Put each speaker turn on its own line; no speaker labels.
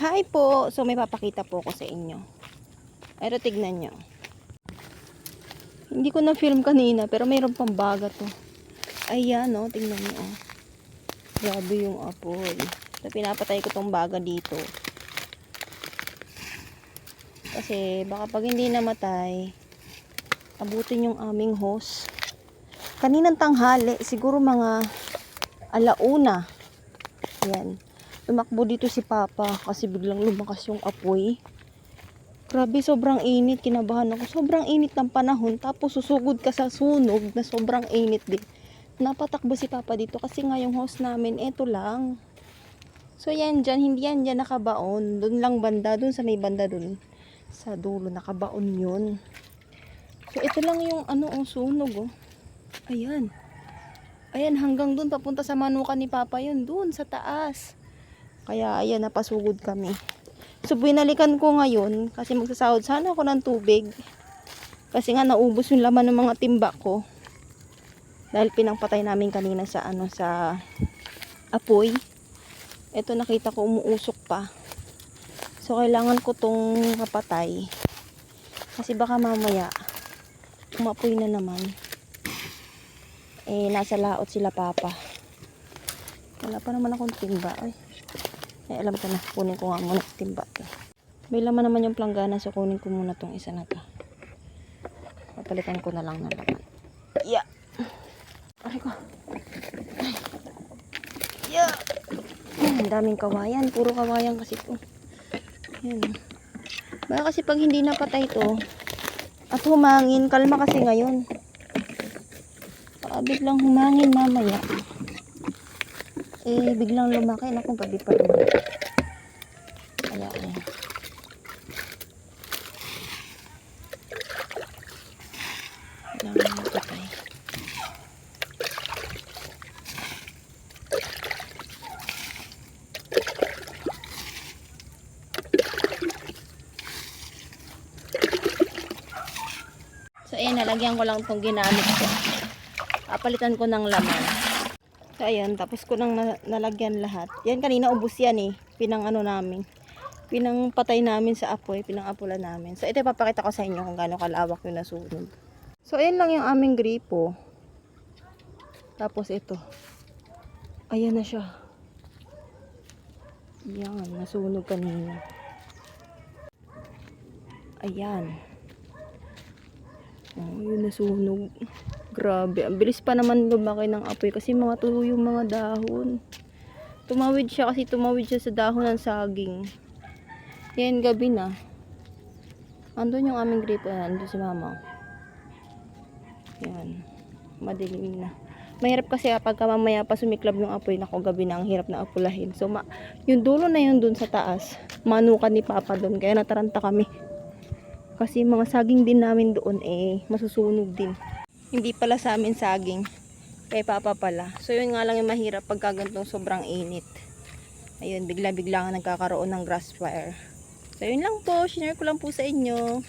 Hi po! So may papakita po ko sa inyo. Pero tignan nyo. Hindi ko na film kanina pero mayroon pang baga to. Ayan o, tignan nyo o. Grabe yung apoy. So pinapatay ko tong baga dito. Kasi baka pag hindi namatay, abutin yung aming hose. Kaninang tanghali, siguro mga alauna. Yan. Tumakbo dito si Papa kasi biglang lumakas yung apoy. Grabe, sobrang init. Kinabahan ako. Sobrang init ng panahon. Tapos susugod ka sa sunog na sobrang init din. Napatakbo si Papa dito kasi nga yung hose namin, eto lang. So yan dyan, hindi yan dyan nakabaon. Doon lang banda, doon sa may banda doon. Sa dulo, nakabaon yun. So ito lang yung sunog oh. Ayan. Ayan, hanggang doon papunta sa manukan ni Papa yun. Doon sa taas. Kaya ayan, napasugod kami. So binalikan ko ngayon kasi magsasahod sana ako ng tubig. Kasi nga naubos yung laman ng mga timba ko. Dahil pinangpatay namin kanina sa sa apoy. Ito nakita ko umuusok pa. So kailangan ko tong kapatay. Kasi baka mamaya umapoy na naman. Nasa laot sila Papa. Wala pa naman akong timba. Alam ko na, kunin ko nga muna timba to. May laman naman yung planggana, so kunin ko muna tong isa na to. Papalitan ko na lang ng laman. Yeah. Aray ko. Ay. Yeah. Ang daming kawayan, puro kawayan kasi to. Yan. Baka kasi pag hindi napatay to at humangin, kalma kasi ngayon. Biglang humangin mamaya. Biglang lumaki. Naku, gabi pa rin. Ayan. Kailangan matay. So, ayan, nalagyan ko lang itong ginamit ko. Papalitan ko ng laman. So, ayan, tapos ko nang nalagyan lahat. Yan, kanina ubos yan Pinang namin. Pinang patay namin sa apoy. Pinang apula namin. So, ito ipapakita ko sa inyo kung gaano kalawak yung nasunog. So, ayan lang yung aming gripo. Tapos ito. Ayan na siya. Ayan, nasunog kanina. Ayan. Oh, yun nasunog. Grabe, ang bilis pa naman lumaki ng apoy kasi mga tuyo yung mga dahon. Tumawid siya kasi sa dahon ng saging. Yan, gabi na. Andun yung aming gripo. Andun si Mama. Yan. Madilim na. Mahirap kasi pagka mamaya pa sumiklab yung apoy. Naku, gabi na, ang hirap na apulahin. So, yung dulo na yun dun sa taas. Manukan ni Papa dun. Kaya nataranta kami. Kasi mga saging din namin doon masusunog din. Hindi pala sa amin saging. Kay Papa pala. So yun nga lang yung mahirap pagka ganitong sobrang init. Ayun, bigla-bigla nga nagkakaroon ng grass fire. So yun lang po. Share ko lang po sa inyo.